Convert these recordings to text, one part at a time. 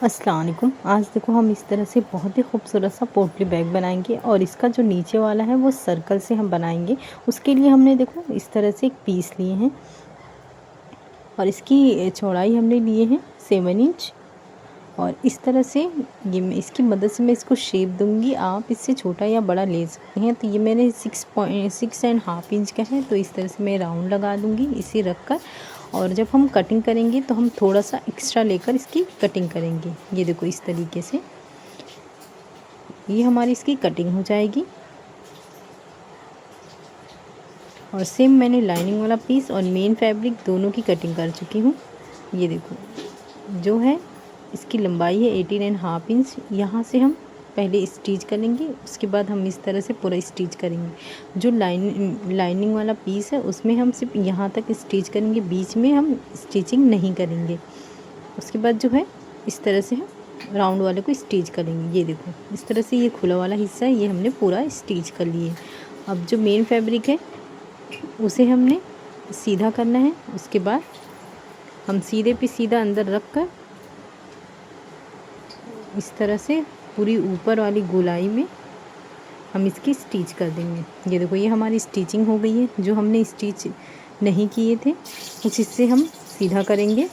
अस्सलाम वालेकुम। आज देखो हम इस तरह से बहुत ही खूबसूरत सा पोटली बैग बनाएंगे और इसका जो नीचे वाला है वो सर्कल से हम बनाएंगे। उसके लिए हमने देखो इस तरह से एक पीस लिए हैं और इसकी चौड़ाई हमने लिए हैं 7 इंच। और इस तरह से ये मैं इसकी मदद से मैं इसको शेप दूंगी। आप इससे छोटा या बड़ा ले सकते हैं। तो ये मैंने 6.5 इंच का है, तो इस तरह से मैं राउंड लगा दूंगी इसे रख कर। और जब हम कटिंग करेंगे तो हम थोड़ा सा एक्स्ट्रा लेकर इसकी कटिंग करेंगे। ये देखो इस तरीके से ये हमारी इसकी कटिंग हो जाएगी। और सेम मैंने लाइनिंग वाला पीस और मेन फैब्रिक दोनों की कटिंग कर चुकी हूँ। ये देखो जो है इसकी लंबाई है 18.5 इंच। यहाँ से हम पहले स्टिच करेंगे, उसके बाद हम इस तरह से पूरा स्टिच करेंगे। जो लाइनिंग वाला पीस है उसमें हम सिर्फ यहाँ तक स्टिच करेंगे, बीच में हम स्टिचिंग नहीं करेंगे। उसके बाद जो है इस तरह से हम राउंड वाले को स्टिच करेंगे। ये देखो इस तरह से ये खुला वाला हिस्सा है, ये हमने पूरा स्टिच कर लिए। अब जो मेन फैब्रिक है उसे हमने सीधा करना है। उसके बाद हम सीधे पे सीधा अंदर रख कर इस तरह से पूरी ऊपर वाली गोलाई में हम इसकी स्टिच कर देंगे। ये देखो ये हमारी स्टिचिंग हो गई है। जो हमने स्टिच नहीं किए थे उस हिस्से हम सीधा करेंगे।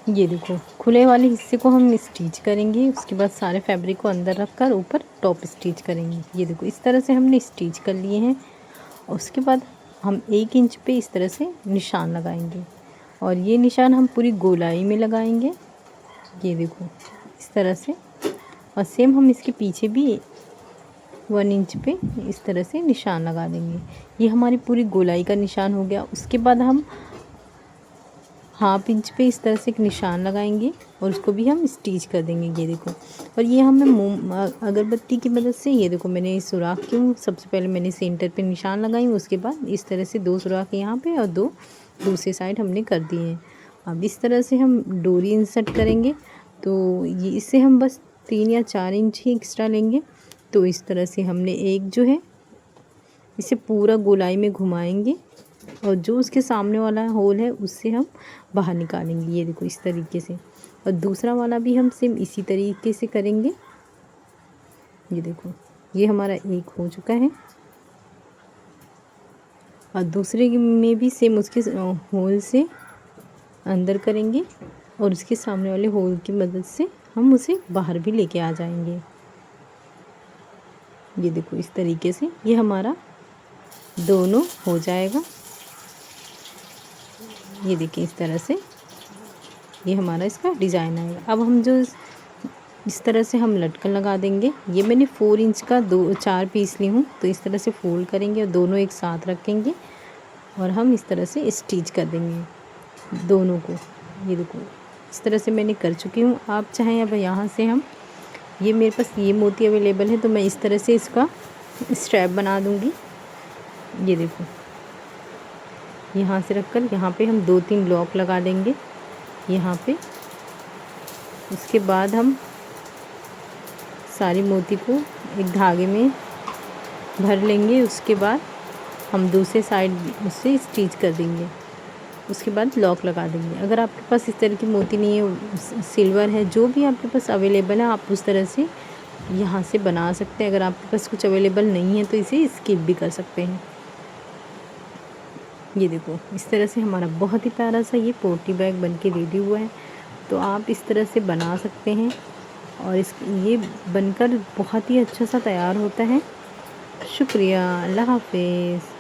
ये देखो खुले वाले हिस्से को हम स्टिच करेंगे। उसके बाद सारे फैब्रिक को अंदर रख कर ऊपर टॉप स्टिच करेंगे। ये देखो इस तरह से हमने स्टिच कर लिए हैं। उसके बाद हम 1 इंच पे इस तरह से निशान लगाएंगे और ये निशान हम पूरी गोलाई में लगाएंगे। ये देखो इस तरह से। और सेम हम इसके पीछे भी 1 इंच पे इस तरह से निशान लगा देंगे। ये हमारी पूरी गोलाई का निशान हो गया। उसके बाद हम 1/2 इंच पे इस तरह से एक निशान लगाएंगे और उसको भी हम स्टिच कर देंगे। ये देखो और ये हमें अगरबत्ती की मदद से, ये देखो मैंने इस सुराख क्यों सबसे पहले मैंने सेंटर पे निशान लगाई, उसके बाद इस तरह से 2 सुराख यहाँ पे और 2 दूसरी साइड हमने कर दिए हैं। अब इस तरह से हम डोरी इंसर्ट करेंगे। तो ये इससे हम बस 3 या 4 इंच ही एक्स्ट्रा लेंगे। तो इस तरह से हमने एक जो है इसे पूरा गोलाई में घुमाएंगे और जो उसके सामने वाला होल है उससे हम बाहर निकालेंगे। ये देखो इस तरीके से। और दूसरा वाला भी हम सेम इसी तरीके से करेंगे। ये देखो ये हमारा एक हो चुका है और दूसरे में भी सेम उसके होल से अंदर करेंगे और उसके सामने वाले होल की मदद से हम उसे बाहर भी लेके आ जाएंगे। ये देखो इस तरीके से ये हमारा दोनों हो जाएगा। ये देखिए इस तरह से ये हमारा इसका डिज़ाइन आएगा। अब हम जो इस तरह से हम लटकन लगा देंगे। ये मैंने 4 इंच का 4 पीस ली हूँ। तो इस तरह से फोल्ड करेंगे और दोनों एक साथ रखेंगे और हम इस तरह से स्टिच कर देंगे दोनों को। ये देखो इस तरह से मैंने कर चुकी हूँ। आप चाहें अब यहाँ से हम ये मेरे पास ये मोती अवेलेबल है तो मैं इस तरह से इसका स्ट्रैप बना दूँगी। ये देखो यहाँ से रखकर यहाँ पे हम 2-3 लॉक लगा देंगे यहाँ पे। उसके बाद हम सारी मोती को एक धागे में भर लेंगे। उसके बाद हम दूसरे साइड उससे स्टिच कर देंगे। उसके बाद लॉक लगा देंगे। अगर आपके पास इस तरह की मोती नहीं है, सिल्वर है, जो भी आपके पास अवेलेबल है आप उस तरह से यहाँ से बना सकते हैं। अगर आपके पास कुछ अवेलेबल नहीं है तो इसे स्किप भी कर सकते हैं। ये देखो इस तरह से हमारा बहुत ही प्यारा सा ये पोटली बैग बनके रेडी हुआ है। तो आप इस तरह से बना सकते हैं और ये बनकर बहुत ही अच्छा सा तैयार होता है। शुक्रिया, अल्लाह हाफ़िज़।